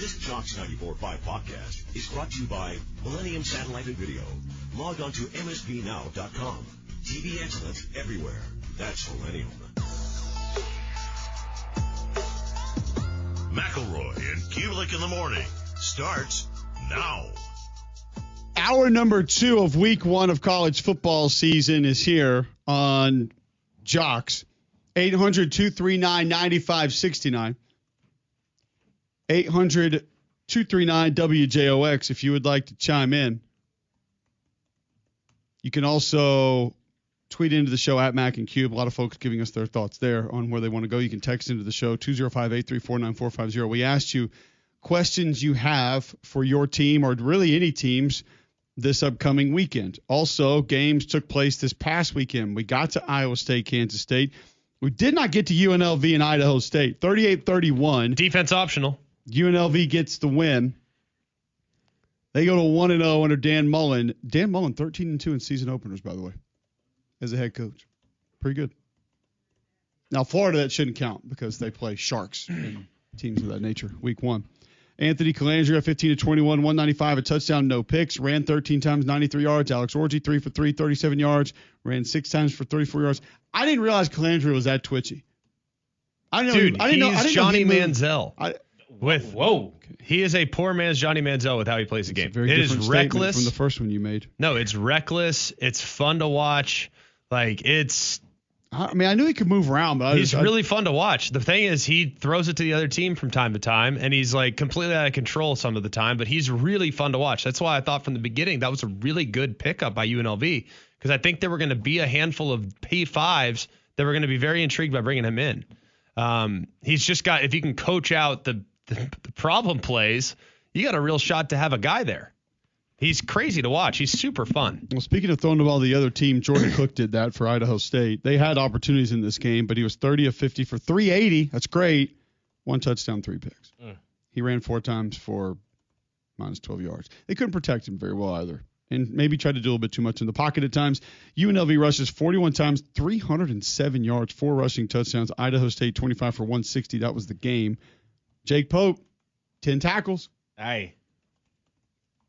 This Jocks 94.5 podcast is brought to you by Millennium Satellite and Video. Log on to msbnow.com. TV excellence everywhere. That's Millennium. McElroy and Cubelic in the morning starts now. Hour number 2 of week 1 of college football season is here on Jocks. 800-239-9569. 800-239-WJOX if you would like to chime in. You can also tweet into the show at Mac and Cube. A lot of folks giving us their thoughts there on where they want to go. You can text into the show, 205-834-9450. We asked you questions you have for your team or really any teams this upcoming weekend. Also, games took place this past weekend. We got to Iowa State, Kansas State. We did not get to UNLV and Idaho State. 38-31. Defense optional. UNLV gets the win. They go to 1-0 under Dan Mullen. Dan Mullen, 13-2 in season openers, by the way, as a head coach. Pretty good. Now, Florida, that shouldn't count because they play Sharks and teams of that nature, week 1. Anthony Calandria, 15-21, 195, a touchdown, no picks. Ran 13 times, 93 yards. Alex Orji, 3 for 3, 37 yards. Ran 6 times for 34 yards. I didn't realize Calandria was that twitchy. He's Johnny Manziel. He is a poor man's Johnny Manziel with how he plays the game. It is reckless from the first one you made. No, it's reckless. It's fun to watch. I knew he could move around, but he's really fun to watch. The thing is, he throws it to the other team from time to time, and he's like completely out of control some of the time, but he's really fun to watch. That's why I thought from the beginning that was a really good pickup by UNLV, because I think there were going to be a handful of P5s that were going to be very intrigued by bringing him in. He's just got, if you can coach out the problem plays, you got a real shot to have a guy there. He's crazy to watch. He's super fun. Well, speaking of throwing the ball to the other team, Jordan Cook did that for Idaho State. They had opportunities in this game, but he was 30 of 50 for 380. That's great. 1 touchdown, 3 picks. He ran 4 times for minus 12 yards. They couldn't protect him very well either, and maybe tried to do a little bit too much in the pocket at times. UNLV rushes 41 times, 307 yards, 4 rushing touchdowns. Idaho State 25 for 160. That was the game. Jake Pope, 10 tackles. Hey.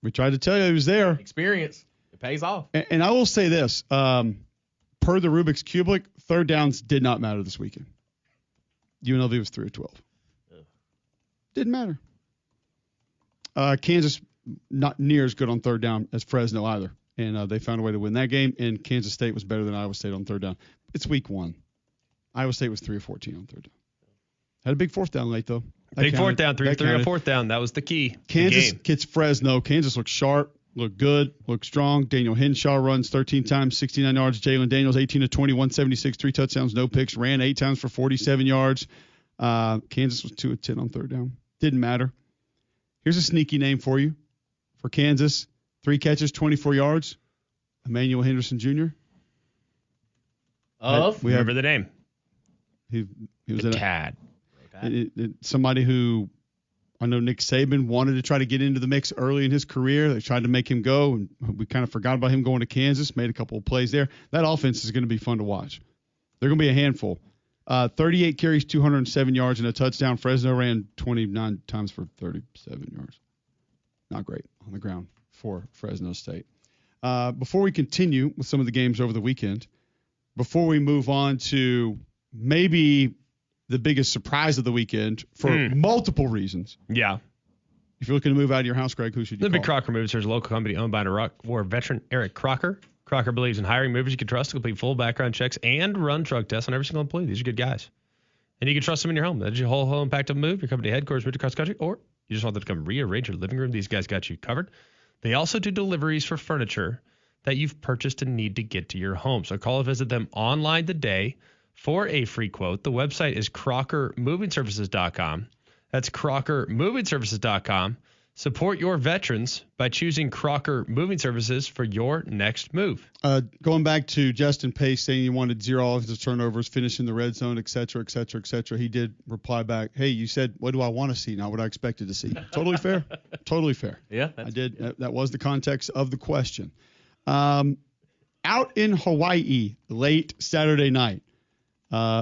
We tried to tell you he was there. Experience. It pays off. And I will say this. Per the Rubik's Cubelic, third downs did not matter this weekend. UNLV was 3 of 12. Didn't matter. Kansas, not near as good on third down as Fresno either. And they found a way to win that game. And Kansas State was better than Iowa State on third down. It's week 1. Iowa State was 3 of 14 on third down. Had a big fourth down late, though. Big fourth down, 3 on fourth down. That was the key. Kansas gets Fresno. Kansas looks sharp, look good, look strong. Daniel Henshaw runs 13 times, 69 yards. Jalen Daniels, 18 of 20, 176, 3 touchdowns, no picks. Ran 8 times for 47 yards. Kansas was 2 of 10 on third down. Didn't matter. Here's a sneaky name for you. For Kansas, 3 catches, 24 yards. Emmanuel Henderson Jr. We remember the name. He was the Cat. Somebody who I know Nick Saban wanted to try to get into the mix early in his career. They tried to make him go, and we kind of forgot about him going to Kansas, made a couple of plays there. That offense is going to be fun to watch. They're going to be a handful. 38 carries, 207 yards, and a touchdown. Fresno ran 29 times for 37 yards. Not great on the ground for Fresno State. Before we continue with some of the games over the weekend, before we move on to maybe the biggest surprise of the weekend for multiple reasons. Yeah. If you're looking to move out of your house, Greg, who should you call? The Big Crocker Movers. There's a local company owned by an Iraq War veteran, Eric Crocker. Crocker believes in hiring movers you can trust to complete full background checks and run drug tests on every single employee. These are good guys. And you can trust them in your home. That's your whole home packed up move, your company headquarters moved across the country, or you just want them to come rearrange your living room. These guys got you covered. They also do deliveries for furniture that you've purchased and need to get to your home. So call or visit them online today for a free quote. The website is crockermovingservices.com. That's crockermovingservices.com. Support your veterans by choosing Crocker Moving Services for your next move. Going back to Justin Pace saying he wanted 0 offensive turnovers, finish in the red zone, et cetera, et cetera, et cetera. He did reply back, hey, you said, what do I want to see, not what I expected to see. Totally fair. Totally fair. Yeah, I did. That was the context of the question. Out in Hawaii late Saturday night,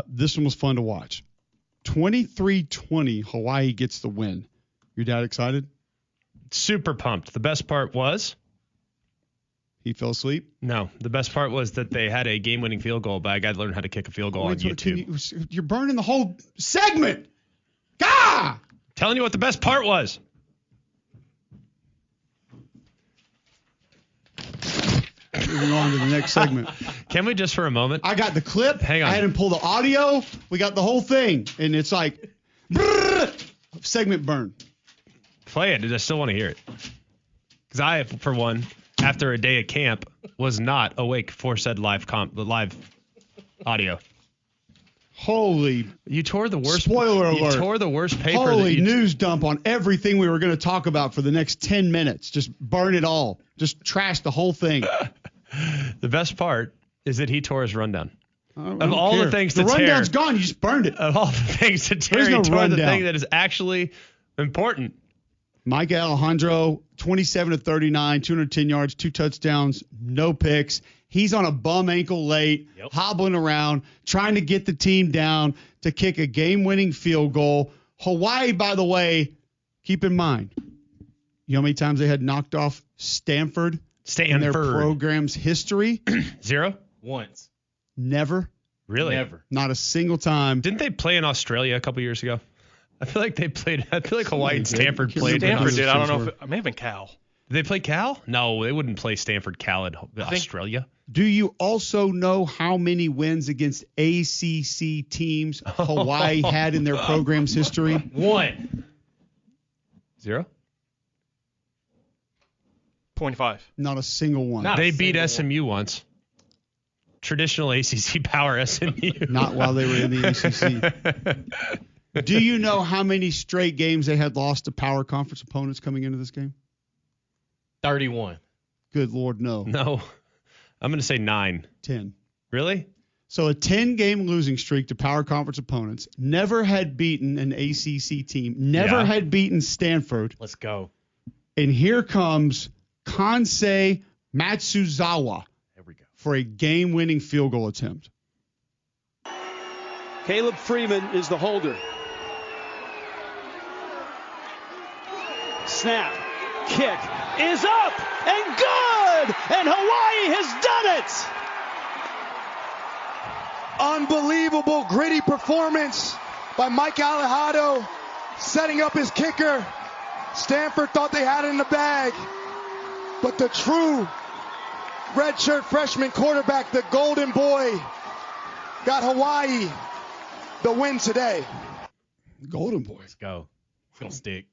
this one was fun to watch. 23-20, Hawaii gets the win. Your dad excited? Super pumped. The best part was? He fell asleep? No. The best part was that they had a game-winning field goal, but I got to learn how to kick a field goal on YouTube. You're burning the whole segment. Gah! Telling you what the best part was. Moving on to the next segment. Can we just for a moment? I got the clip. Hang on. I had him pull the audio. We got the whole thing. And it's like, segment burn. Play it. I still want to hear it. Because I, for one, after a day at camp, was not awake for said live audio. Holy. You tore the worst. Spoiler alert. You tore the worst paper. Holy news dump on everything we were going to talk about for the next 10 minutes. Just burn it all. Just trash the whole thing. The best part is that he tore his rundown. Of all the things to tear. The rundown's gone. You just burned it. Of all the things to tear, There's no he tore rundown. the thing that is actually important. Mike Alejandro, 27 of 39, 210 yards, 2 touchdowns, no picks. He's on a bum ankle late, hobbling around, trying to get the team down to kick a game-winning field goal. Hawaii, by the way, keep in mind, you know how many times they had knocked off Stanford in their program's history? 0? Once. Never. Really? Never. Not a single time. Didn't they play in Australia a couple years ago? I feel like Hawaii and Stanford played. Stanford did. I don't know if it may have been Cal. Did they play Cal? No, they wouldn't play Stanford Cal in Australia. Do you also know how many wins against ACC teams Hawaii had in their program's history? 1. 0? 0.5. Not a single one. They beat SMU once. Traditional ACC power SMU. Not while they were in the ACC. Do you know how many straight games they had lost to power conference opponents coming into this game? 31. Good Lord, no. No. I'm going to say 9. 10. Really? So a 10-game losing streak to power conference opponents. Never had beaten an ACC team. Never had beaten Stanford. Let's go. And here comes Kansei Matsuzawa. There we go. For a game-winning field goal attempt. Caleb Freeman is the holder. Snap. Kick is up and good! And Hawaii has done it! Unbelievable gritty performance by Mike Alejandro, setting up his kicker. Stanford thought they had it in the bag, but the true redshirt freshman quarterback, the golden boy, got Hawaii the win today. Golden boy. Let's go. It's going to stick.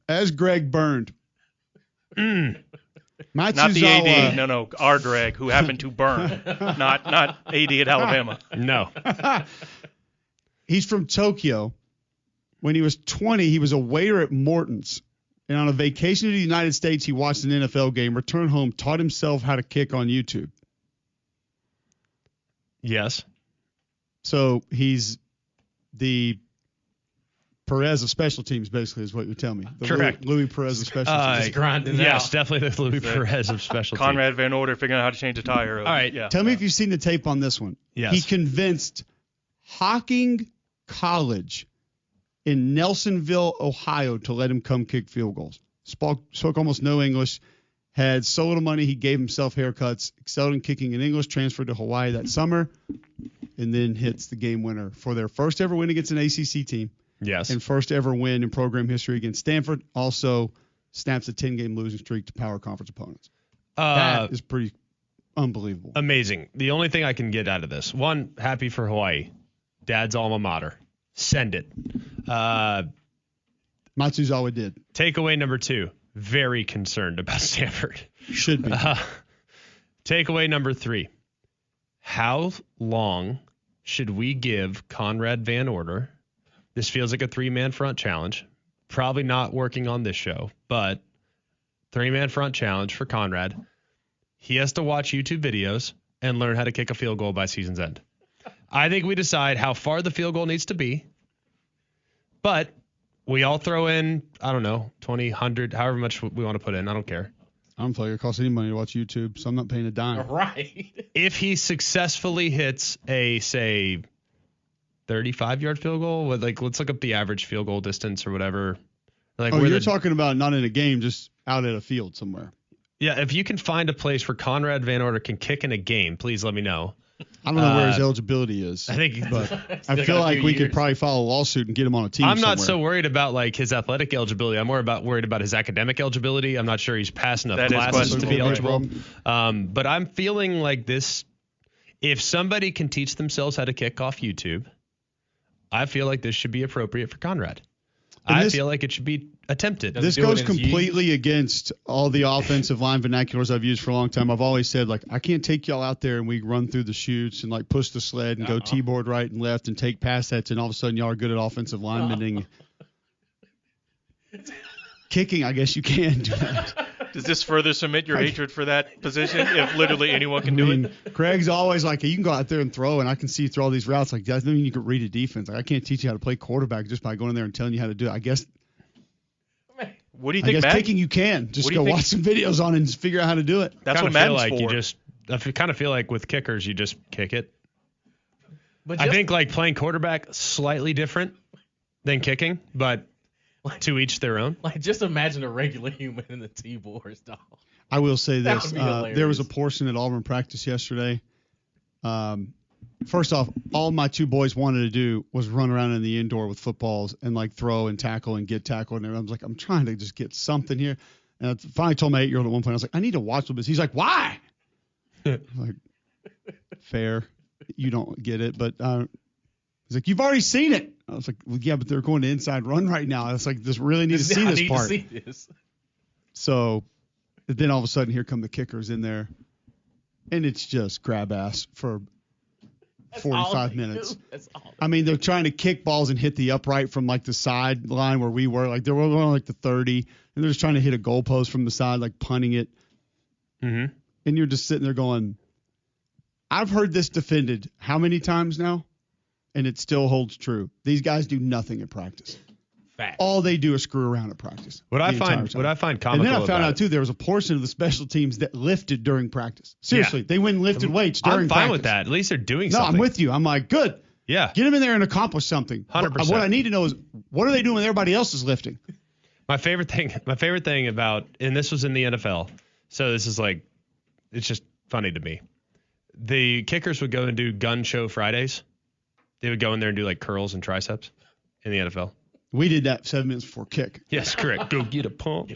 As Greg burned. Not the AD. No. Our Greg, who happened to burn. not AD at Alabama. No. He's from Tokyo. When he was 20, he was a waiter at Morton's. And on a vacation to the United States, he watched an NFL game, returned home, taught himself how to kick on YouTube. Yes. So he's the Perez of special teams, basically, is what you're telling me. Correct. Louis Perez of special teams. Just grinding it Yes, out. definitely the Louis Perez of special teams. Conrad Van Order figuring out how to change a tire. All right. Yeah. Tell me if you've seen the tape on this one. Yes. He convinced Hocking College in Nelsonville, Ohio, to let him come kick field goals. Spoke almost no English, had so little money he gave himself haircuts, excelled in kicking in English, transferred to Hawaii that summer, and then hits the game winner for their first ever win against an ACC team. Yes. And first ever win in program history against Stanford. Also snaps a 10-game losing streak to power conference opponents. That is pretty unbelievable. Amazing. The only thing I can get out of this, one, happy for Hawaii. Dad's alma mater. Send it. Matsuzawa did. Takeaway number 2, very concerned about Stanford. Should be. Takeaway number 3, how long should we give Conrad Van Order? This feels like a 3-man front challenge. Probably not working on this show, but 3-man front challenge for Conrad. He has to watch YouTube videos and learn how to kick a field goal by season's end. I think we decide how far the field goal needs to be, but we all throw in, I don't know, 20, 100, however much we want to put in. I don't care. I don't feel like it costs any money to watch YouTube, so I'm not paying a dime. Right. If he successfully hits a, say, 35-yard field goal, let's look up the average field goal distance or whatever. Like, you're talking about not in a game, just out at a field somewhere. Yeah, if you can find a place where Conrad Van Order can kick in a game, please let me know. I don't know where his eligibility is. I think, but I feel like we could probably file a lawsuit and get him on a team. I'm not somewhere. so worried about like his athletic eligibility. I'm more worried about his academic eligibility. I'm not sure he's passed enough classes to be eligible. But I'm feeling like this. If somebody can teach themselves how to kick off YouTube, I feel like this should be appropriate for Conrad. I feel like it should be attempted. This goes completely against all the offensive line vernaculars I've used for a long time. I've always said, like, I can't take y'all out there and we run through the chutes and, like, push the sled and go T-board right and left and take pass sets, and all of a sudden y'all are good at offensive linemen. Kicking, I guess you can do that. Does this further cement your hatred for that position if literally anyone can do it? Craig's always like, hey, you can go out there and throw, and I can see you throw all these routes. Like, that doesn't mean you can read a defense. Like, I can't teach you how to play quarterback just by going in there and telling you how to do it. I guess. What do you think, I guess Matt? Kicking you can. Just go watch some videos on it and figure out how to do it. That's what Madden's for. I kind of feel like with kickers, you just kick it. But I think like playing quarterback slightly different than kicking, but to each their own. Like, just imagine a regular human in the T-boards, dog. I will say this. There was a portion at Auburn practice yesterday. First off, all my two boys wanted to do was run around in the indoor with footballs and, like, throw and tackle and get tackled. And I was like, I'm trying to just get something here. And I finally told my 8-year-old at one point, I was like, I need to watch this. He's like, why? I'm like, fair. You don't get it. But he's like, you've already seen it. I was like, well, yeah, but they're going to inside run right now. It's like, just really need to see this part. So then all of a sudden, here come the kickers in there, and it's just grab ass for 45 minutes. I mean, they're trying to kick balls and hit the upright from like the sideline where we were. Like, they were on like the 30, and they're just trying to hit a goalpost from the side, like punting it. Mm-hmm. And you're just sitting there going, I've heard this defended how many times now? And it still holds true. These guys do nothing at practice. Fact. All they do is screw around at practice. What I find comical, and then I found out too, there was a portion of the special teams that lifted during practice. Seriously, they went and lifted weights during practice. I'm fine with that. At least they're doing something. No, I'm with you. I'm like, good. Yeah. Get them in there and accomplish something. 100%. What I need to know is, what are they doing when everybody else is lifting? My favorite thing about, and this was in the NFL, so this is like, it's just funny to me. The kickers would go and do gun show Fridays. They would go in there and do like curls and triceps in the NFL. We did that 7 minutes before kick. Yes, correct. Go get a pump.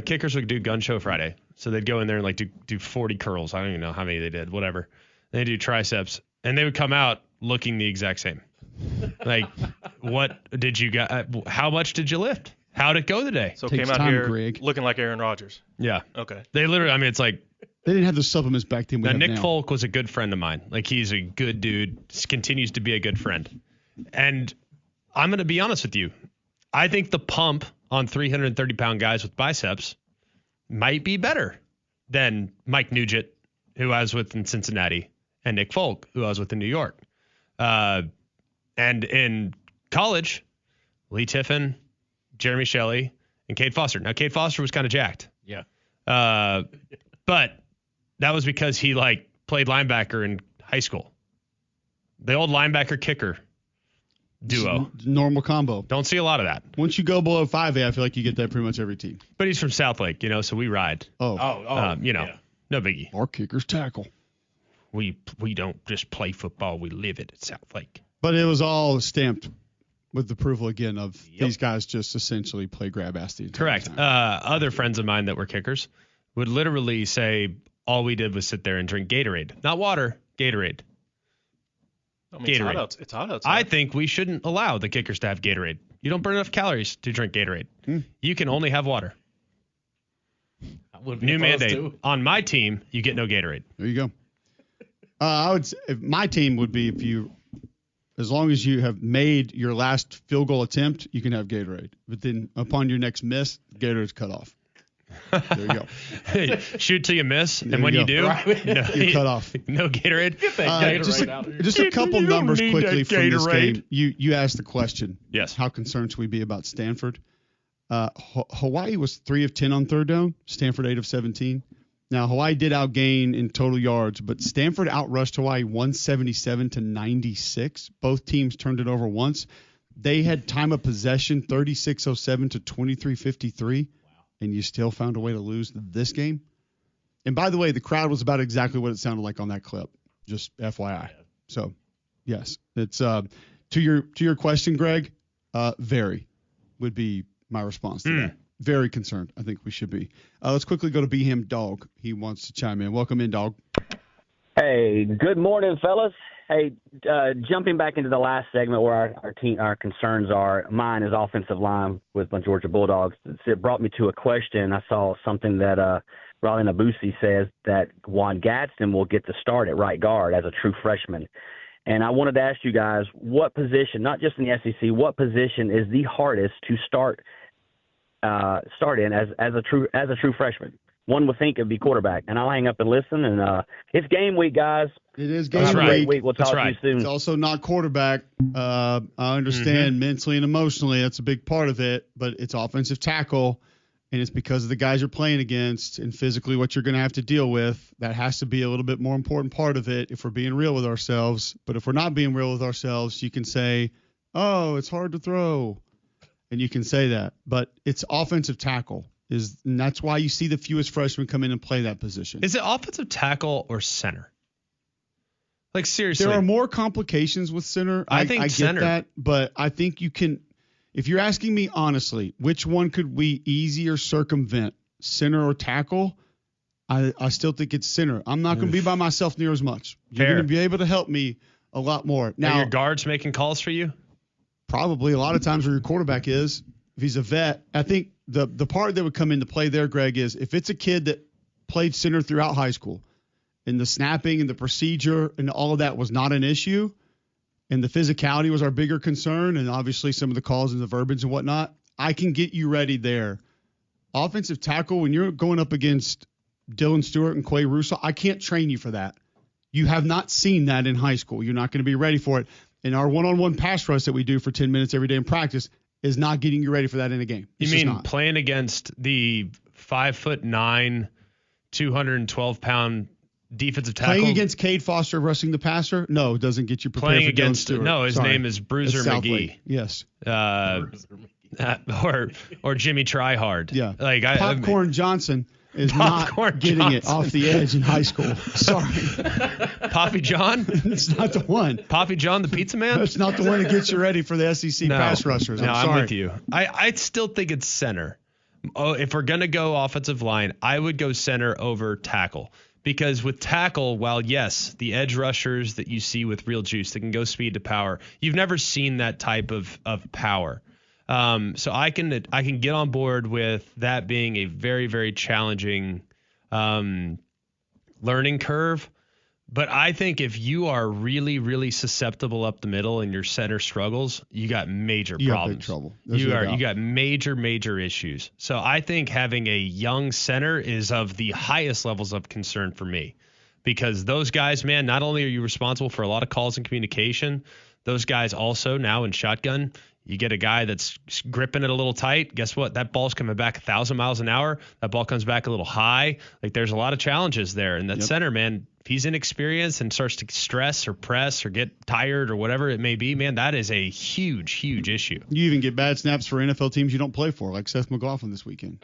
Kickers would do gun show Friday. So they'd go in there and like do 40 curls. I don't even know how many they did, whatever. They do triceps, and they would come out looking the exact same. Like, what did you got? How much did you lift? How'd it go today? So came out here looking like Aaron Rodgers. Yeah. Okay. They literally, I mean, it's like, they didn't have the supplements back then. Nick Folk was a good friend of mine. Like, he's a good dude, continues to be a good friend. And I'm going to be honest with you. I think the pump on 330-pound guys with biceps might be better than Mike Nugent, who I was with in Cincinnati, and Nick Folk, who I was with in New York. And in college, Lee Tiffin, Jeremy Shelley, and Cade Foster. Now, Cade Foster was kind of jacked. Yeah. But that was because he like played linebacker in high school. The old linebacker kicker duo. Normal combo. Don't see a lot of that. Once you go below 5A, I feel like you get that pretty much every team. But he's from Southlake, so we ride. No biggie. Our kickers tackle. We don't just play football, we live it at Southlake. But it was all stamped with the approval again of these guys just essentially play grab ass the entire time. Correct. Other friends of mine that were kickers would literally say all we did was sit there and drink Gatorade. Not water, Gatorade. I mean, Gatorade. It's hot outside. I think we shouldn't allow the kickers to have Gatorade. You don't burn enough calories to drink Gatorade. You can only have water. New mandate. On my team, you get no Gatorade. There you go. I would say my team would be as long as you have made your last field goal attempt, you can have Gatorade. But then upon your next miss, Gatorade's cut off. There you go. Shoot till you miss, and when you do, you're cut off. No Gatorade. Get that Gatorade out here. Just a couple numbers quickly from this game. You asked the question. Yes. How concerned should we be about Stanford? Hawaii was 3 of 10 on third down. Stanford 8 of 17. Now Hawaii did outgain in total yards, but Stanford outrushed Hawaii 177 to 96. Both teams turned it over once. They had time of possession 36:07 to 23:53, and you still found a way to lose this game. And by the way, the crowd was about exactly what it sounded like on that clip. Just FYI. So, yes, it's to your question, Greg. Very would be my response to that. Very concerned. I think we should be. Let's quickly go to Beham Dog. He wants to chime in. Welcome in, Dog. Hey, good morning, fellas. Hey, jumping back into the last segment where our concerns are, mine is offensive line with my Georgia Bulldogs. It brought me to a question. I saw something that Raleigh Nabusi says that Juan Gadsden will get the start at right guard as a true freshman. And I wanted to ask you guys, what position, not just in the SEC, what position is the hardest to start in as a true freshman? One would think it'd be quarterback. And I'll hang up and listen. And it's game week, guys. It is game week. We'll talk to you soon. It's also not quarterback. I understand mentally and emotionally that's a big part of it, but it's offensive tackle, and it's because of the guys you're playing against and physically what you're going to have to deal with. That has to be a little bit more important part of it if we're being real with ourselves. But if we're not being real with ourselves, you can say, oh, it's hard to throw, and you can say that. But it's offensive tackle. And that's why you see the fewest freshmen come in and play that position. Is it offensive tackle or center? Like, seriously. There are more complications with center. I think center. Get that, but I think you can – if you're asking me honestly, which one could we easier circumvent, center or tackle, I still think it's center. I'm not going to be by myself near as much. You're going to be able to help me a lot more. Now, are your guards making calls for you? Probably a lot of times where your quarterback is. If he's a vet, I think the part that would come into play there, Greg, is if it's a kid that played center throughout high school and the snapping and the procedure and all of that was not an issue and the physicality was our bigger concern and obviously some of the calls and the verbiage and whatnot, I can get you ready there. Offensive tackle, when you're going up against Dylan Stewart and Quay Russo, I can't train you for that. You have not seen that in high school. You're not going to be ready for it. And our one-on-one pass rush that we do for 10 minutes every day in practice is not getting you ready for that in a game. You mean playing against the 5'9", 212-pound defensive tackle? Playing against Cade Foster rushing the passer? No, it doesn't get you prepared playing for against Stewart. No, his name is Bruiser McGee. Yes. Or Jimmy Tryhard. Yeah. Like Popcorn Johnson is not getting it off the edge in high school. Sorry. Poppy John? It's not the one. Poppy John, the pizza man? That's not the one that gets you ready for the SEC pass rushers. I'm with you. I still think it's center. Oh, if we're going to go offensive line, I would go center over tackle. Because with tackle, while yes, the edge rushers that you see with real juice that can go speed to power, you've never seen that type of power. So I can get on board with that being a very, very challenging learning curve. But I think if you are really, really susceptible up the middle and your center struggles, you got major problems. You got big trouble. You got major, major issues. So I think having a young center is of the highest levels of concern for me, because those guys, man, not only are you responsible for a lot of calls and communication, those guys also now in shotgun. You get a guy that's gripping it a little tight. Guess what? That ball's coming back 1,000 miles an hour. That ball comes back a little high. Like, there's a lot of challenges there. And that center, man, if he's inexperienced and starts to stress or press or get tired or whatever it may be, man, that is a huge, huge issue. You even get bad snaps for NFL teams you don't play for, like Seth McLaughlin this weekend.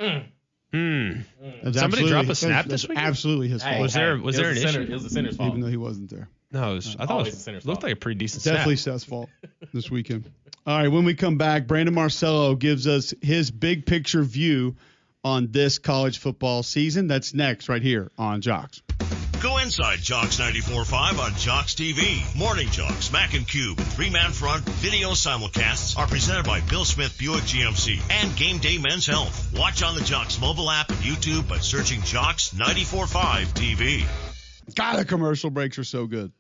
Somebody drop a snap this weekend? Absolutely his fault. Was there an issue? It was the center's fault. Even though he wasn't there. No, I thought it looked like a pretty decent snap. Definitely Seth's fault this weekend. All right, when we come back, Brandon Marcello gives us his big picture view on this college football season. That's next right here on Jocks. Go inside Jocks 94.5 on Jocks TV. Morning Jocks, Mac and Cube, and three-man front video simulcasts are presented by Bill Smith Buick GMC and Game Day Men's Health. Watch on the Jocks mobile app and YouTube by searching Jocks 94.5 TV. God, the commercial breaks are so good.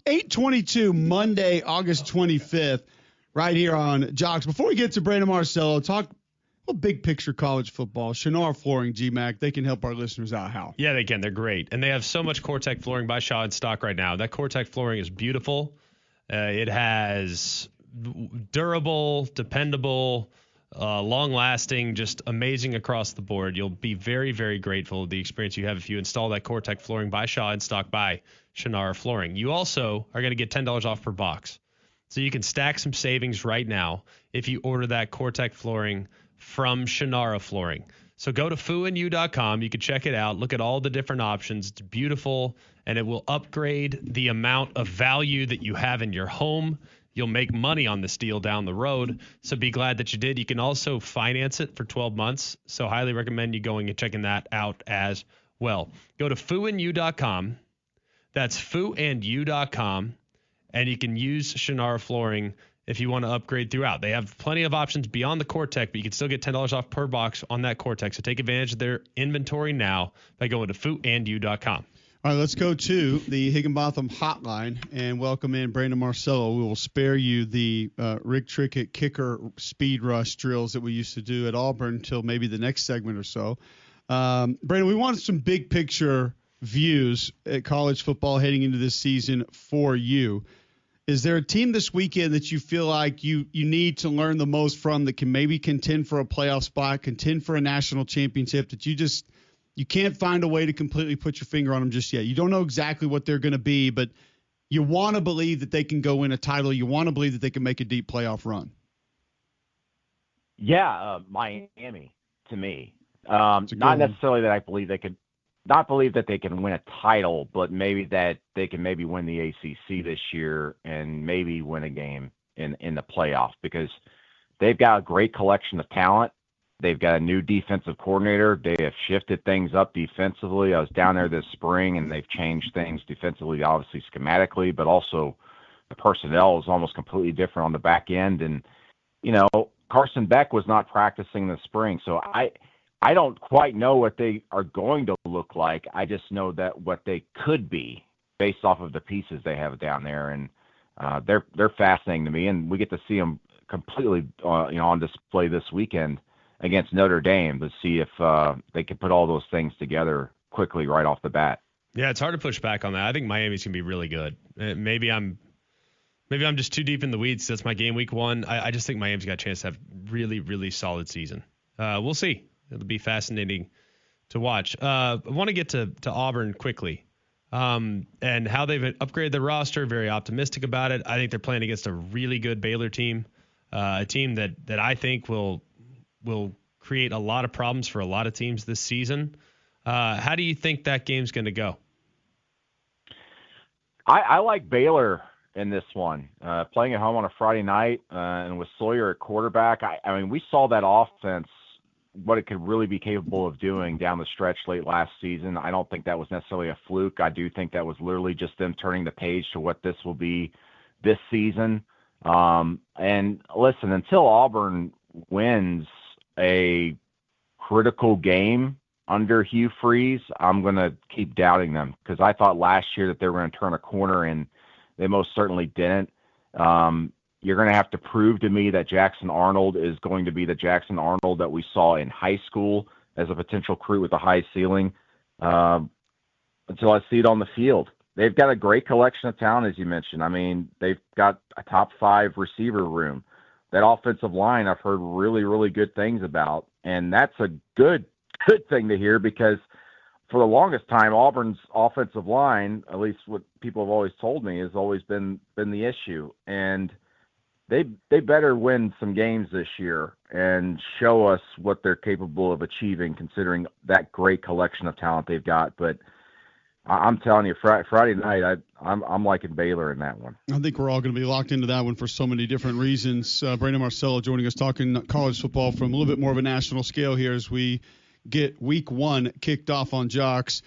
8:22 Monday, August 25th, right here on Jocks. Before we get to Brandon Marcello, talk big picture college football. Shannara Flooring, GMAC, they can help our listeners out. How? Yeah, they can. They're great. And they have so much CoreTech flooring by Shaw in stock right now. That CoreTech flooring is beautiful. It has durable, dependable, long-lasting, just amazing across the board. You'll be very, very grateful of the experience you have if you install that CoreTech flooring by Shaw in stock by Shannara Flooring. You also are going to get $10 off per box. So you can stack some savings right now if you order that CoreTech flooring from Shannara Flooring. So go to fooandyou.com. You can check it out. Look at all the different options. It's beautiful, and it will upgrade the amount of value that you have in your home. You'll make money on this deal down the road, so be glad that you did. You can also finance it for 12 months, so highly recommend you going and checking that out as well. Go to fooandyou.com. That's fooandyou.com, and you can use Shannara Flooring if you want to upgrade throughout. They have plenty of options beyond the CoreTech, but you can still get $10 off per box on that CoreTech, so take advantage of their inventory now by going to fooandyou.com. All right, let's go to the Higginbotham hotline and welcome in Brandon Marcello. We will spare you the Rick Trickett kicker speed rush drills that we used to do at Auburn until maybe the next segment or so. Brandon, we wanted some big picture views at college football heading into this season for you. Is there a team this weekend that you feel like you need to learn the most from that can maybe contend for a playoff spot, contend for a national championship, that you can't find a way to completely put your finger on them just yet? You don't know exactly what they're going to be, but you want to believe that they can go win a title. You want to believe that they can make a deep playoff run. Yeah, Miami, to me. Not necessarily that I believe they could not believe that they can win a title, but maybe that they can maybe win the ACC this year and maybe win a game in the playoff, because they've got a great collection of talent. They've got a new defensive coordinator. They have shifted things up defensively. I was down there this spring, and they've changed things defensively, obviously schematically, but also the personnel is almost completely different on the back end. And, Carson Beck was not practicing this spring, so I don't quite know what they are going to look like. I just know that what they could be based off of the pieces they have down there, and they're fascinating to me. And we get to see them completely, on display this weekend against Notre Dame to see if they can put all those things together quickly right off the bat. Yeah, it's hard to push back on that. I think Miami's gonna be really good. Maybe I'm just too deep in the weeds. That's my game week one. I just think Miami's got a chance to have really, really solid season. We'll see. It'll be fascinating to watch. I want to get to Auburn quickly and how they've upgraded their roster. Very optimistic about it. I think they're playing against a really good Baylor team, a team that I think will create a lot of problems for a lot of teams this season. How do you think that game's going to go? I like Baylor in this one, playing at home on a Friday night and with Sawyer at quarterback. I mean, we saw that offense, what it could really be capable of doing down the stretch late last season. I don't think that was necessarily a fluke. I do think that was literally just them turning the page to what this will be this season. And listen, until Auburn wins a critical game under Hugh Freeze, I'm going to keep doubting them, because I thought last year that they were going to turn a corner, and they most certainly didn't. You're going to have to prove to me that Jackson Arnold is going to be the Jackson Arnold that we saw in high school as a potential recruit with a high ceiling until I see it on the field. They've got a great collection of talent, as you mentioned. I mean, they've got a top 5 receiver room. That offensive line I've heard really, really good things about, and that's a good thing to hear, because for the longest time, Auburn's offensive line, at least what people have always told me, has always been the issue. And they better win some games this year and show us what they're capable of achieving, considering that great collection of talent they've got. But I'm telling you, Friday night, I'm liking Baylor in that one. I think we're all going to be locked into that one for so many different reasons. Brandon Marcello joining us, talking college football from a little bit more of a national scale here as we get week one kicked off on Jocks.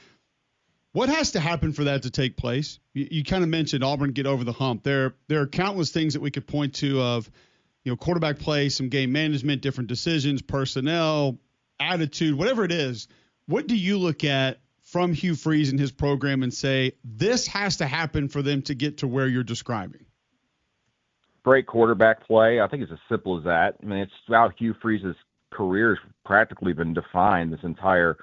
What has to happen for that to take place? You kind of mentioned Auburn get over the hump. There are countless things that we could point to of, quarterback play, some game management, different decisions, personnel, attitude, whatever it is. What do you look at from Hugh Freeze and his program and say, this has to happen for them to get to where you're describing? Great quarterback play. I think it's as simple as that. I mean, it's how Hugh Freeze's career has practically been defined his entire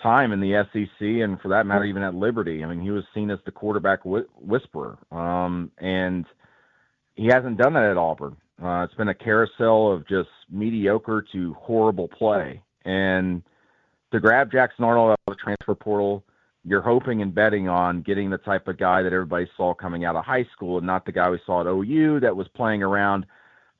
time in the SEC, and for that matter, even at Liberty. I mean, he was seen as the quarterback whisperer, and he hasn't done that at Auburn. It's been a carousel of just mediocre to horrible play. And to grab Jackson Arnold out of the transfer portal, you're hoping and betting on getting the type of guy that everybody saw coming out of high school, and not the guy we saw at OU that was playing around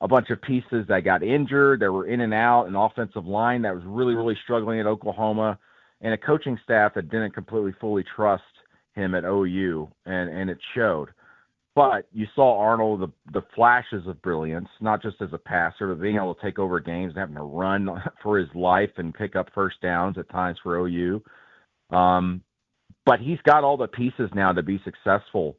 a bunch of pieces that got injured, that were in and out, an offensive line that was really, really struggling at Oklahoma, and a coaching staff that didn't completely fully trust him at OU, and it showed. But you saw Arnold, the flashes of brilliance, not just as a passer, but being able to take over games and having to run for his life and pick up first downs at times for OU. But he's got all the pieces now to be successful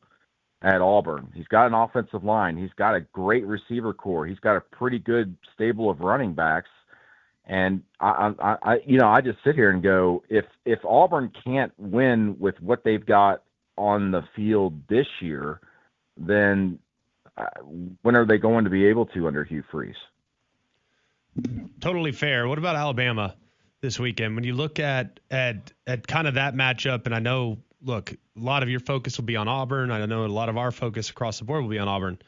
at Auburn. He's got an offensive line. He's got a great receiver core. He's got a pretty good stable of running backs. And I just sit here and go, if Auburn can't win with what they've got on the field this year, then when are they going to be able to under Hugh Freeze? Totally fair. What about Alabama this weekend? When you look at kind of that matchup, and I know, look, a lot of your focus will be on Auburn. I know a lot of our focus across the board will be on Auburn.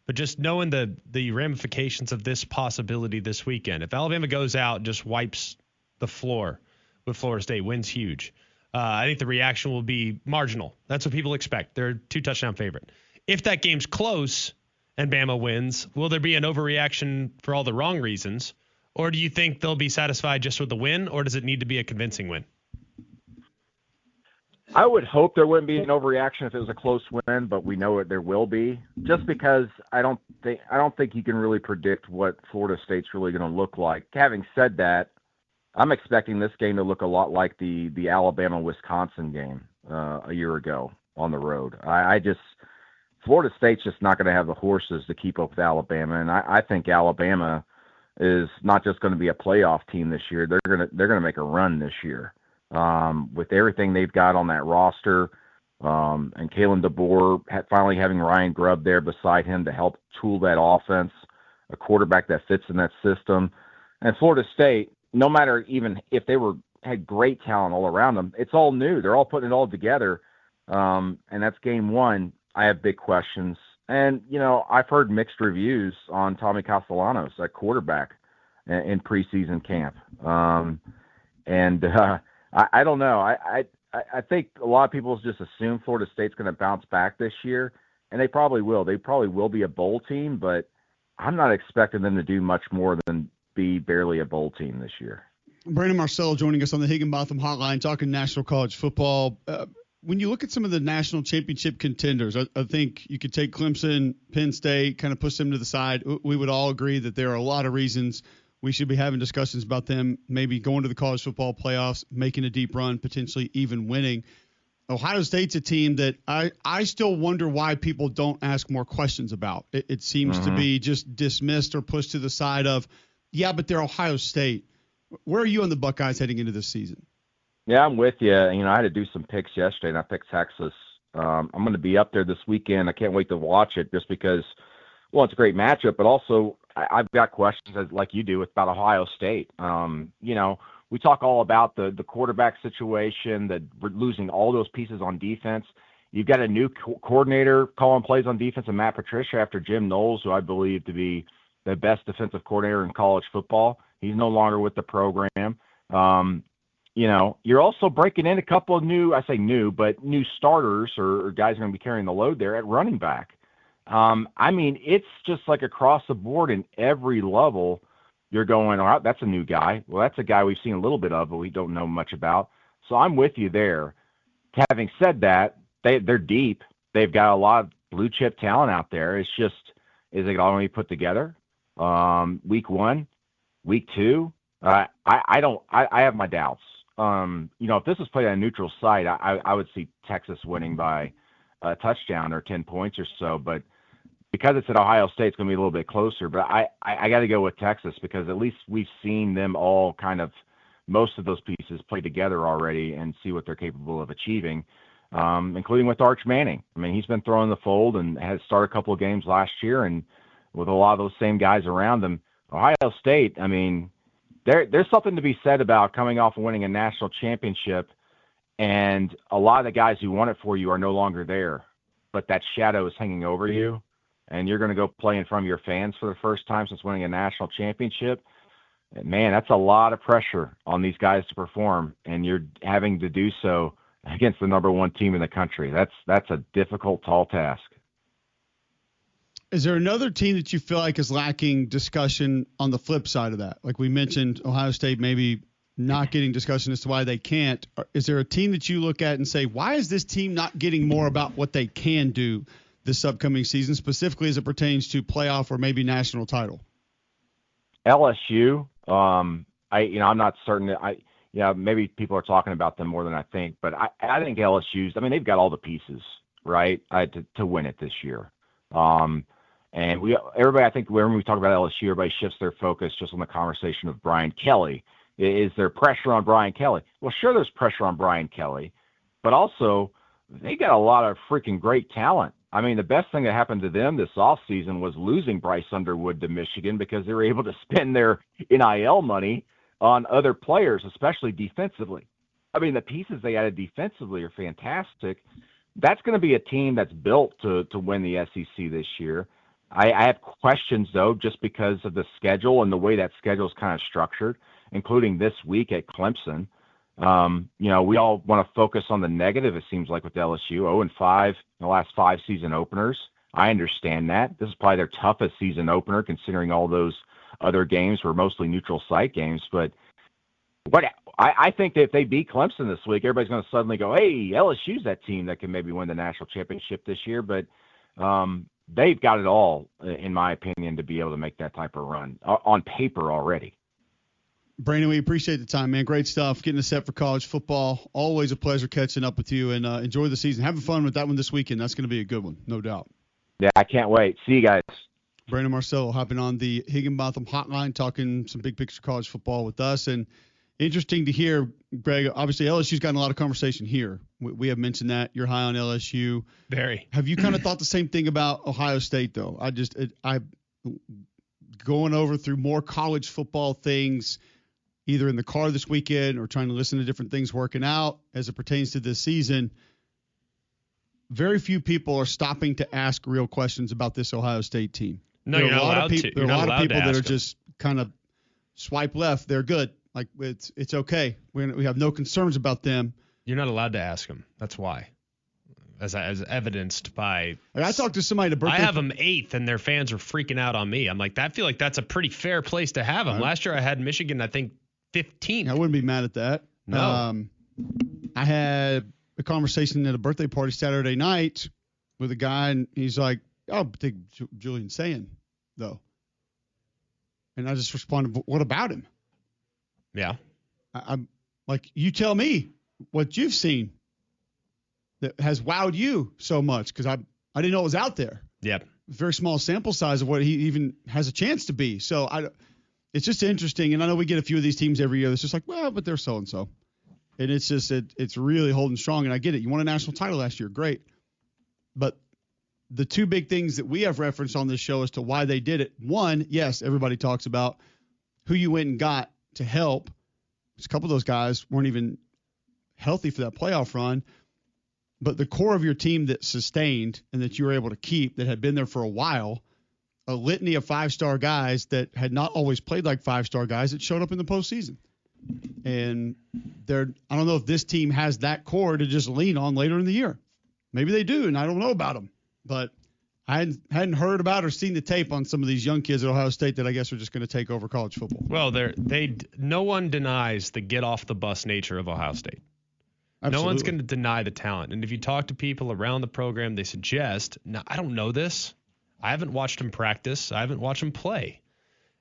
But just knowing the ramifications of this possibility this weekend, if Alabama goes out and just wipes the floor with Florida State, wins huge, I think the reaction will be marginal. That's what people expect. They're a 2-touchdown favorite. If that game's close and Bama wins, will there be an overreaction for all the wrong reasons? Or do you think they'll be satisfied just with the win, or does it need to be a convincing win? I would hope there wouldn't be an overreaction if it was a close win, but we know there will be, just because I don't think you can really predict what Florida State's really going to look like. Having said that, I'm expecting this game to look a lot like the Alabama-Wisconsin game a year ago on the road. Florida State's just not going to have the horses to keep up with Alabama, and I think Alabama is not just going to be a playoff team this year. They're going to make a run this year with everything they've got on that roster, and Kalen DeBoer finally having Ryan Grubb there beside him to help tool that offense, a quarterback that fits in that system. And Florida State, no matter even if they had great talent all around them, it's all new. They're all putting it all together, and that's game one. I have big questions. And, I've heard mixed reviews on Tommy Castellanos, that quarterback, in preseason camp. I don't know. I think a lot of people just assume Florida State's going to bounce back this year, and they probably will. They probably will be a bowl team, but I'm not expecting them to do much more than be barely a bowl team this year. Brandon Marcello joining us on the Higginbotham Hotline, talking national college football. When you look at some of the national championship contenders, I think you could take Clemson, Penn State, kind of push them to the side. We would all agree that there are a lot of reasons we should be having discussions about them maybe going to the college football playoffs, making a deep run, potentially even winning. Ohio State's a team that I still wonder why people don't ask more questions about. It seems to be just dismissed or pushed to the side of, yeah, but they're Ohio State. Where are you on the Buckeyes heading into this season? Yeah, I'm with you. I had to do some picks yesterday, and I picked Texas. I'm going to be up there this weekend. I can't wait to watch it just because, well, it's a great matchup, but also I've got questions like you do about Ohio State. We talk all about the quarterback situation, that we're losing all those pieces on defense. You've got a new coordinator calling plays on defense, and Matt Patricia, after Jim Knowles, who I believe to be the best defensive coordinator in college football. He's no longer with the program. You're also breaking in a couple of new starters or guys going to be carrying the load there at running back. It's just like across the board in every level. You're going, all right, that's a new guy. Well, that's a guy we've seen a little bit of, but we don't know much about. So I'm with you there. Having said that, they're deep. They've got a lot of blue chip talent out there. It's just, is it all going to be put together? Week one, week two, I have my doubts. If this was played on a neutral site, I would see Texas winning by a touchdown or 10 points or so. But because it's at Ohio State, it's going to be a little bit closer. But I got to go with Texas because at least we've seen them all most of those pieces play together already and see what they're capable of achieving, including with Arch Manning. He's been thrown in the fold and has started a couple of games last year, and with a lot of those same guys around them. Ohio State, there's something to be said about coming off and winning a national championship, and a lot of the guys who won it for you are no longer there, but that shadow is hanging over you, and you're going to go play in front of your fans for the first time since winning a national championship. And man, that's a lot of pressure on these guys to perform, and you're having to do so against the number one team in the country. That's a difficult, tall task. Is there another team that you feel like is lacking discussion on the flip side of that? Like we mentioned, Ohio State maybe not getting discussion as to why they can't. Is there a team that you look at and say, why is this team not getting more about what they can do this upcoming season, specifically as it pertains to playoff or maybe national title? LSU, I'm not certain. Maybe people are talking about them more than I think, but I think LSU's. I mean, they've got all the pieces, right, to win it this year. And everybody, I think, when we talk about LSU, everybody shifts their focus just on the conversation of Brian Kelly. Is there pressure on Brian Kelly? Well, sure, there's pressure on Brian Kelly, but also they got a lot of freaking great talent. I mean, the best thing that happened to them this offseason was losing Bryce Underwood to Michigan because they were able to spend their NIL money on other players, especially defensively. I mean, the pieces they added defensively are fantastic. That's going to be a team that's built to win the SEC this year. I have questions, though, just because of the schedule and the way that schedule is kind of structured, including this week at Clemson. We all want to focus on the negative, it seems like, with LSU, 0-5 in the last 5 season openers. I understand that. This is probably their toughest season opener, considering all those other games were mostly neutral site games. But I think that if they beat Clemson this week, everybody's going to suddenly go, hey, LSU's that team that can maybe win the national championship this year. But they've got it all, in my opinion, to be able to make that type of run on paper already. Brandon, we appreciate the time, man. Great stuff. Getting us set for college football. Always a pleasure catching up with you, and enjoy the season. Having fun with that one this weekend. That's going to be a good one, no doubt. Yeah, I can't wait. See you guys. Brandon Marcello hopping on the Higginbotham hotline, talking some big picture college football with us. And interesting to hear, Greg, obviously LSU's gotten a lot of conversation here. We have mentioned that. You're high on LSU. Very. Have you kind of thought the same thing about Ohio State, though? I going over through more college football things, either in the car this weekend or trying to listen to different things working out as it pertains to this season. Very few people are stopping to ask real questions about this Ohio State team. No, you're not allowed to. There are a lot of people that are just kind of swipe left. They're good. Like, it's okay. We have no concerns about them. You're not allowed to ask them. That's why. As evidenced by. Like, I talked to somebody at a birthday. I have them 8th, and their fans are freaking out on me. I'm like, I feel like that's a pretty fair place to have them. Right. Last year I had Michigan, I think, 15th. I wouldn't be mad at that. No. I had a conversation at a birthday party Saturday night with a guy, and he's like, "Oh, I think Julian's saying, though." And I just responded, "What about him?" Yeah. I'm like, you tell me what you've seen that has wowed you so much, because I didn't know it was out there. Yep. Very small sample size of what he even has a chance to be. So it's just interesting, and I know we get a few of these teams every year that's just like, well, but they're so-and-so. And it's just it's really holding strong, and I get it. You won a national title last year, great. But the two big things that we have referenced on this show as to why they did it, one, yes, everybody talks about who you went and got to help. A couple of those guys weren't even healthy for that playoff run. But the core of your team that sustained and that you were able to keep, that had been there for a while, a litany of 5-star guys that had not always played like 5-star guys that showed up in the postseason. And I don't know if this team has that core to just lean on later in the year. Maybe they do, and I don't know about them. But I hadn't heard about or seen the tape on some of these young kids at Ohio State that I guess are just going to take over college football. Well, no one denies the get-off-the-bus nature of Ohio State. Absolutely. No one's going to deny the talent. And if you talk to people around the program, they suggest, now, I don't know this. I haven't watched them practice. I haven't watched them play.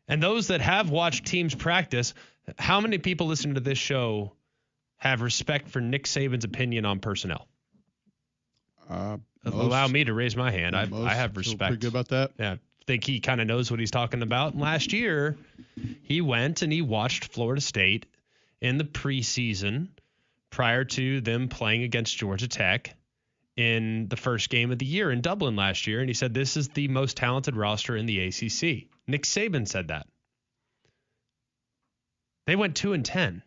And those that have watched teams practice, how many people listening to this show have respect for Nick Saban's opinion on personnel? Allow me to raise my hand. I have respect. Pretty good about that. Yeah, I think he kind of knows what he's talking about. And last year, he went and he watched Florida State in the preseason prior to them playing against Georgia Tech in the first game of the year in Dublin last year. And he said, this is the most talented roster in the ACC. Nick Saban said that. They went 2-10. And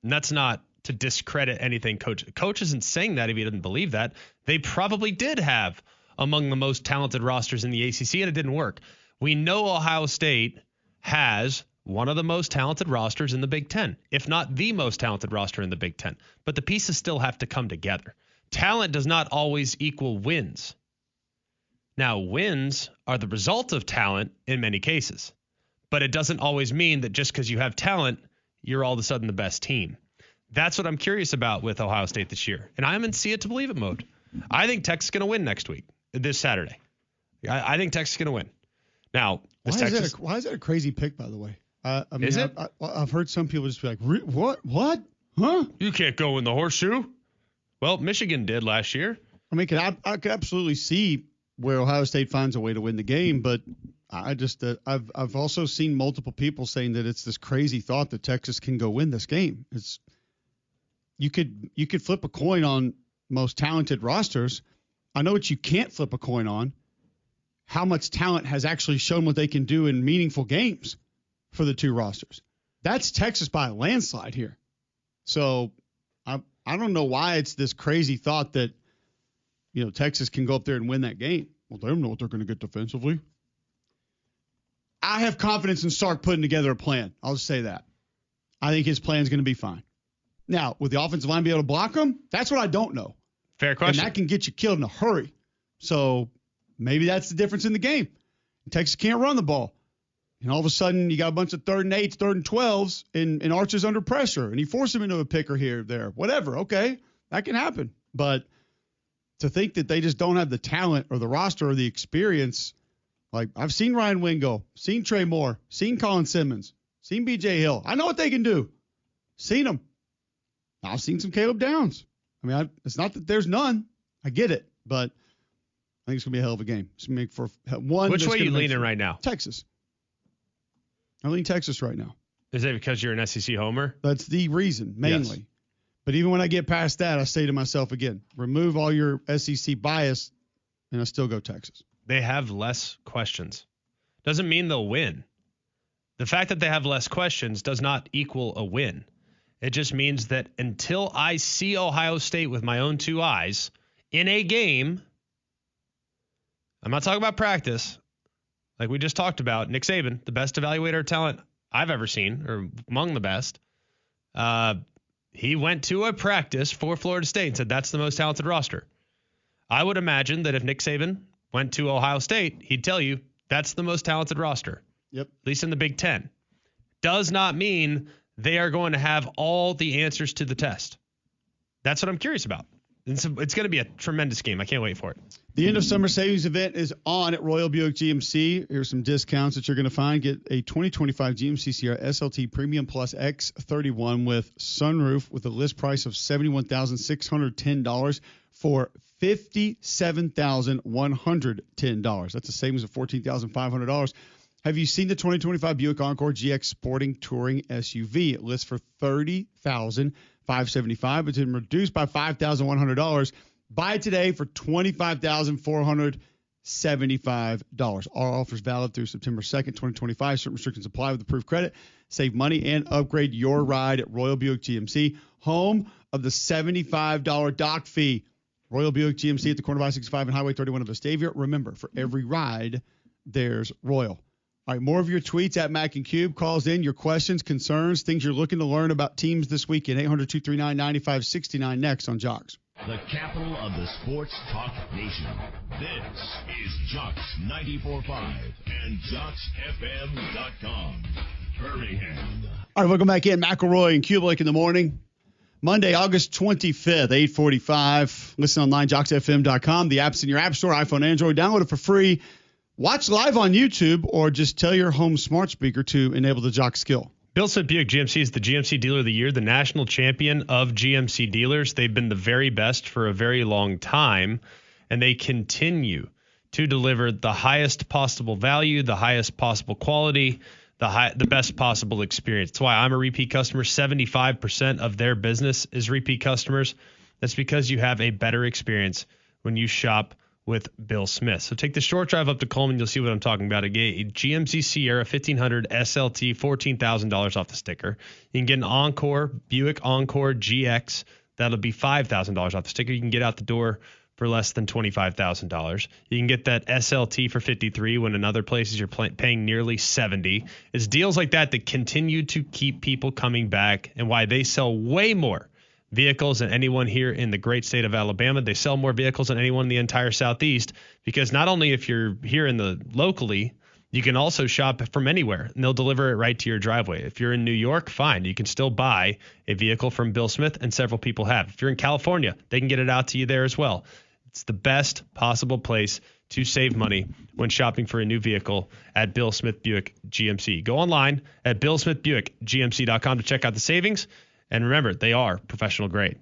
that's not to discredit anything Coach isn't saying that if he doesn't believe that. They probably did have among the most talented rosters in the ACC, and it didn't work. We know Ohio State has one of the most talented rosters in the Big Ten, if not the most talented roster in the Big Ten. But the pieces still have to come together. Talent does not always equal wins. Now, wins are the result of talent in many cases, but it doesn't always mean that just because you have talent, you're all of a sudden the best team. That's what I'm curious about with Ohio State this year. And I'm in see it to believe it mode. I think Texas is going to win this Saturday. I think Texas is going to win. Now, why is that a crazy pick, by the way? Is it? I've heard some people just be like, what? Huh? You can't go in the horseshoe. Well, Michigan did last year. I mean, I could absolutely see where Ohio State finds a way to win the game, but I've also seen multiple people saying that it's this crazy thought that Texas can go win this game. You could flip a coin on most talented rosters. I know what you can't flip a coin on: how much talent has actually shown what they can do in meaningful games for the two rosters. That's Texas by a landslide here. So I don't know why it's this crazy thought that, Texas can go up there and win that game. Well, they don't know what they're going to get defensively. I have confidence in Sark putting together a plan. I'll just say that. I think his plan is going to be fine. Now, will the offensive line be able to block him? That's what I don't know. Fair question. And that can get you killed in a hurry. So maybe that's the difference in the game. Texas can't run the ball. And all of a sudden, you got a bunch of 3rd and 8s, 3rd and 12s, and Archer's under pressure, and you force him into a picker here or there. Whatever, okay, that can happen. But to think that they just don't have the talent or the roster or the experience, like I've seen Ryan Wingo, seen Trey Moore, seen Colin Simmons, seen B.J. Hill. I know what they can do. Seen them. I've seen some Caleb Downs. I mean, it's not that there's none. I get it, but I think it's going to be a hell of a game. It's going to make for one. Which way are you leaning right now? Texas. I lean Texas right now. Is it because you're an SEC homer? That's the reason, mainly. Yes. But even when I get past that, I say to myself again, remove all your SEC bias, and I still go Texas. They have less questions. Doesn't mean they'll win. The fact that they have less questions does not equal a win. It just means that until I see Ohio State with my own two eyes in a game, I'm not talking about practice. Like we just talked about, Nick Saban, the best evaluator of talent I've ever seen, or among the best. He went to a practice for Florida State and said that's the most talented roster. I would imagine that if Nick Saban went to Ohio State, he'd tell you that's the most talented roster. Yep. At least in the Big Ten. Does not mean they are going to have all the answers to the test. That's what I'm curious about. It's going to be a tremendous game. I can't wait for it. The end of summer savings event is on at Royal Buick GMC. Here's some discounts that you're going to find. Get a 2025 GMC Sierra SLT Premium Plus X31 with sunroof with a list price of $71,610 for $57,110. That's a savings of $14,500. Have you seen the 2025 Buick Encore GX Sporting Touring SUV? It lists for $30,575. It's been reduced by $5,100. Buy it today for $25,475. Our offer is valid through September 2nd, 2025. Certain restrictions apply with approved credit. Save money and upgrade your ride at Royal Buick GMC, home of the $75 dock fee. Royal Buick GMC at the corner of I-65 and Highway 31 of Vestavia. Remember, for every ride, there's Royal. All right, more of your tweets at Mac and Cube. Calls in your questions, concerns, things you're looking to learn about teams this weekend. 800-239-9569 next on Jocks. The capital of the sports talk nation. This is Jocks 94.5 and JocksFM.com. Birmingham. All right, welcome back in. McElroy and Cubelic in the morning. Monday, August 25th, 8:45. Listen online, JocksFM.com. The app's in your app store, iPhone, Android. Download it for free. Watch live on YouTube or just tell your home smart speaker to enable the Jock skill. Bill Smith Buick GMC is the GMC Dealer of the Year, the national champion of GMC dealers. They've been the very best for a very long time, and they continue to deliver the highest possible value, the highest possible quality, the best possible experience. That's why I'm a repeat customer. 75% of their business is repeat customers. That's because you have a better experience when you shop with Bill Smith. So take the short drive up to Coleman. You'll see what I'm talking about. A GMC Sierra 1500 SLT, $14,000 off the sticker. You can get an Encore, Buick Encore GX. That'll be $5,000 off the sticker. You can get out the door for less than $25,000. You can get that SLT for $53,000 when in other places you're paying nearly $70,000. It's deals like that that continue to keep people coming back, and why they sell way more vehicles than anyone here in the great state of Alabama. They sell more vehicles than anyone in the entire Southeast, because not only if you're here in the locally, you can also shop from anywhere, and they'll deliver it right to your driveway. If you're in New York, fine. You can still buy a vehicle from Bill Smith, and several people have. If you're in California, they can get it out to you there as well. It's the best possible place to save money when shopping for a new vehicle at Bill Smith Buick GMC. Go online at BillSmithBuickGMC.com to check out the savings. And remember, they are professional grade.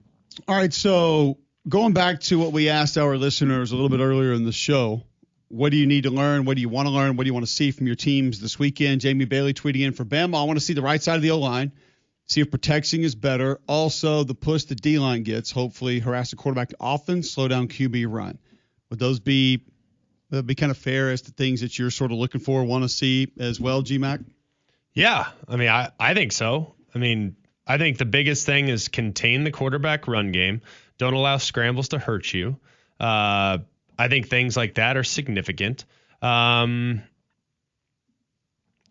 All right, so going back to what we asked our listeners a little bit earlier in the show, what do you need to learn? What do you want to learn? What do you want to see from your teams this weekend? Jamie Bailey tweeting in for Bama. I want to see the right side of the O-line, see if protection is better. Also, the push the D-line gets, hopefully harass the quarterback offense, slow down QB run. Would those be kind of fair as to things that you're sort of looking for, want to see as well, G-Mac? Yeah, I mean, I think so. I mean, I think the biggest thing is contain the quarterback run game. Don't allow scrambles to hurt you. I think things like that are significant. Other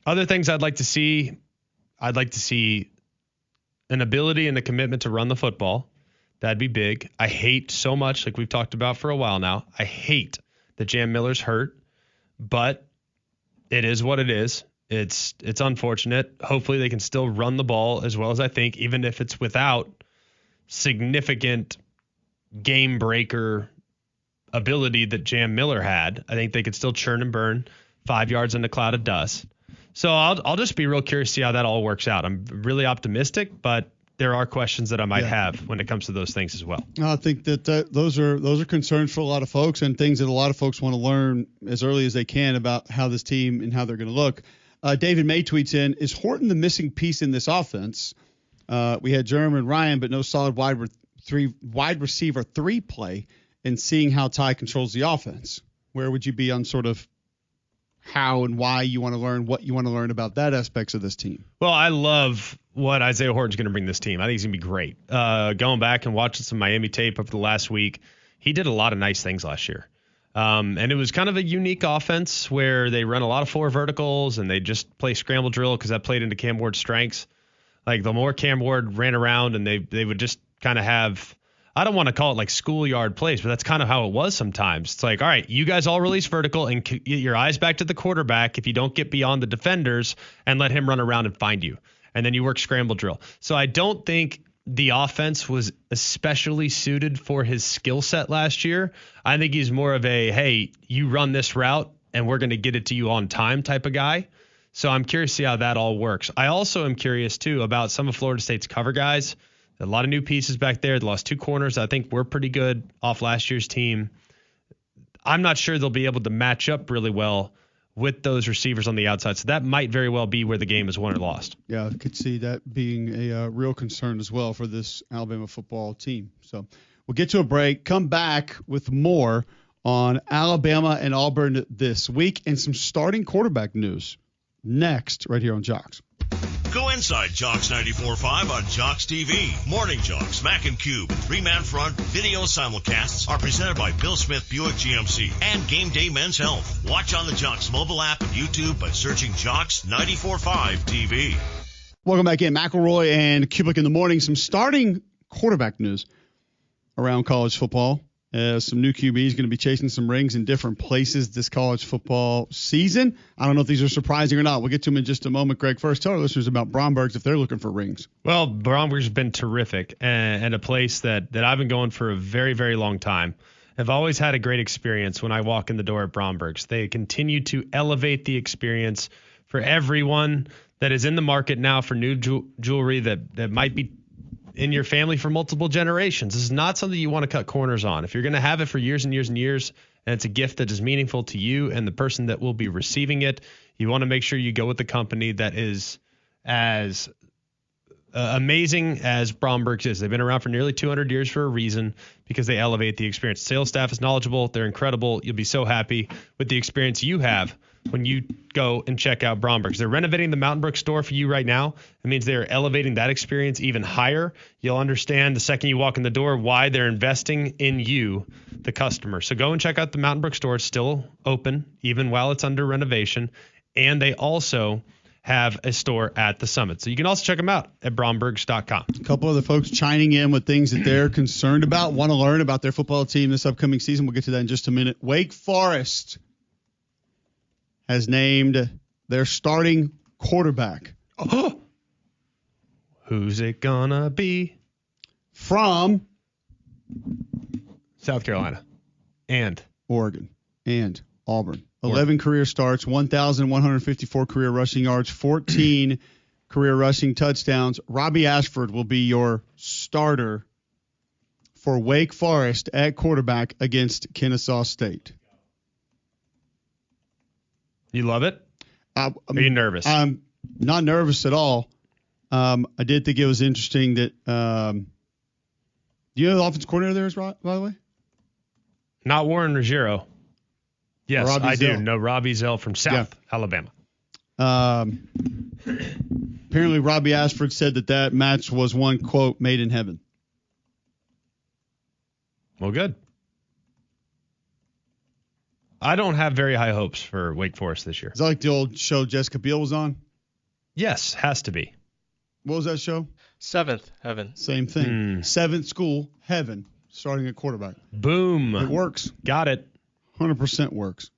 things I'd like to see an ability and a commitment to run the football. That'd be big. I hate so much, like we've talked about for a while now, I hate that Jam Miller's hurt, but it is what it is. It's unfortunate. Hopefully they can still run the ball as well as I think, even if it's without significant game breaker ability that Jam Miller had. I think they could still churn and burn 5 yards in a cloud of dust. So I'll just be real curious to see how that all works out. I'm really optimistic, but there are questions that I might have when it comes to those things as well. I think that those are concerns for a lot of folks, and things that a lot of folks want to learn as early as they can about how this team and how they're going to look. David May tweets in, is Horton the missing piece in this offense? We had Jeremy and Ryan, but no solid wide receiver 3 play. And seeing how Ty controls the offense, where would you be on sort of how and why you want to learn, what you want to learn about that aspects of this team? Well, I love what Isaiah Horton's going to bring this team. I think he's going to be great. Going back and watching some Miami tape over the last week, he did a lot of nice things last year. And it was kind of a unique offense where they run a lot of 4 verticals and they just play scramble drill because that played into Cam Ward's strengths. Like the more Cam Ward ran around and they would just kind of have, I don't want to call it like schoolyard plays, but that's kind of how it was sometimes. It's like, all right, you guys all release vertical and get your eyes back to the quarterback if you don't get beyond the defenders and let him run around and find you. And then you work scramble drill. So I don't think the offense was especially suited for his skill set last year. I think he's more of a, hey, you run this route and we're going to get it to you on time type of guy. So I'm curious to see how that all works. I also am curious, too, about some of Florida State's cover guys. A lot of new pieces back there. They lost 2 corners. I think we're pretty good off last year's team. I'm not sure they'll be able to match up really well with those receivers on the outside. So that might very well be where the game is won or lost. Yeah, I could see that being a real concern as well for this Alabama football team. So we'll get to a break, come back with more on Alabama and Auburn this week and some starting quarterback news next right here on Jocks. Go inside Jocks 94.5 on Jocks TV. Morning Jocks, Mac and Cube, 3-man front video simulcasts are presented by Bill Smith Buick GMC and Game Day Men's Health. Watch on the Jocks mobile app and YouTube by searching Jocks 94.5 TV. Welcome back in. McElroy and Cubelic in the morning. Some starting quarterback news around college football. Some new QBs going to be chasing some rings in different places this college football season. I don't know if these are surprising or not. We'll get to them in just a moment. Greg, first, tell our listeners about Bromberg's if they're looking for rings. Well, Bromberg's been terrific and a place that I've been going for a very, very long time. I've always had a great experience when I walk in the door at Bromberg's. They continue to elevate the experience for everyone that is in the market now for new jewelry that might be in your family for multiple generations. This is not something you want to cut corners on. If you're going to have it for years and years and years, and it's a gift that is meaningful to you and the person that will be receiving it, you want to make sure you go with the company that is as amazing as Bromberg's is. They've been around for nearly 200 years for a reason because they elevate the experience. Sales staff is knowledgeable. They're incredible. You'll be so happy with the experience you have when you go and check out Bromberg's. They're renovating the Mountain Brook store for you right now. It means they're elevating that experience even higher. You'll understand the second you walk in the door why they're investing in you, the customer. So go and check out the Mountain Brook store. It's still open, even while it's under renovation. And they also have a store at the Summit. So you can also check them out at brombergs.com. A couple of the folks chiming in with things that they're concerned about, want to learn about their football team this upcoming season. We'll get to that in just a minute. Wake Forest has named their starting quarterback. Oh. Who's it gonna be? From South Carolina and Oregon and Auburn. 11 career starts, 1,154 career rushing yards, 14 career rushing touchdowns. Robbie Ashford will be your starter for Wake Forest at quarterback against Kennesaw State. You love it? Are you nervous? I'm not nervous at all. I did think it was interesting that do you know the offensive coordinator there is, by the way? Not Warren Ruggiero. Yes, Robbie I Zell. do. No, Robbie Zell from South Alabama. Apparently, Robbie Ashford said that match was one, quote, made in heaven. Well, good. I don't have very high hopes for Wake Forest this year. Is that like the old show Jessica Biel was on? Yes, has to be. What was that show? Seventh Heaven. Same thing. Seventh school, heaven, starting at quarterback. Boom. It works. Got it. 100% works.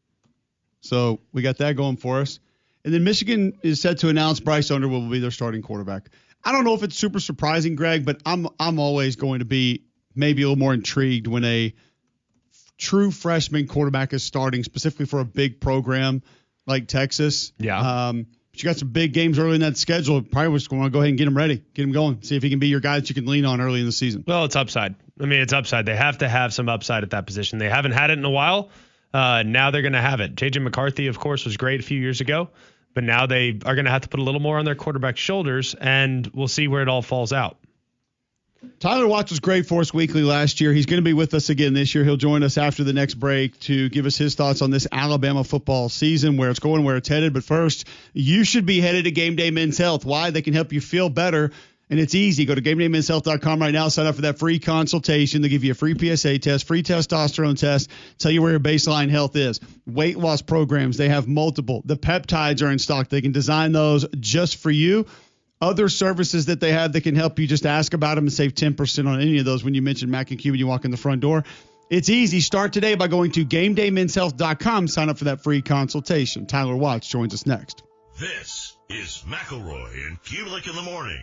So we got that going for us. And then Michigan is set to announce Bryce Underwood will be their starting quarterback. I don't know if it's super surprising, Greg, but I'm always going to be maybe a little more intrigued when a true freshman quarterback is starting, specifically for a big program like Texas. Yeah. But you got some big games early in that schedule. Probably just want to go ahead and get him ready, get him going, see if he can be your guy that you can lean on early in the season. Well, it's upside. I mean, it's upside. They have to have some upside at that position. They haven't had it in a while. Now they're going to have it. J.J. McCarthy, of course, was great a few years ago, but now they are going to have to put a little more on their quarterback's shoulders, and we'll see where it all falls out. Tyler Watts was great for us weekly last year. He's going to be with us again this year. He'll join us after the next break to give us his thoughts on this Alabama football season, where it's going, where it's headed. But first, you should be headed to Game Day Men's Health. Why? They can help you feel better. And it's easy. Go to GameDayMen'sHealth.com right now. Sign up for that free consultation. They give you a free PSA test, free testosterone test, tell you where your baseline health is. Weight loss programs, they have multiple. The peptides are in stock. They can design those just for you. Other services that they have that can help you, just ask about them and save 10% on any of those when you mention Mac and Q when you walk in the front door. It's easy. Start today by going to GameDayMen'sHealth.com. Sign up for that free consultation. Tyler Watts joins us next. This is McElroy and Cubelic in the morning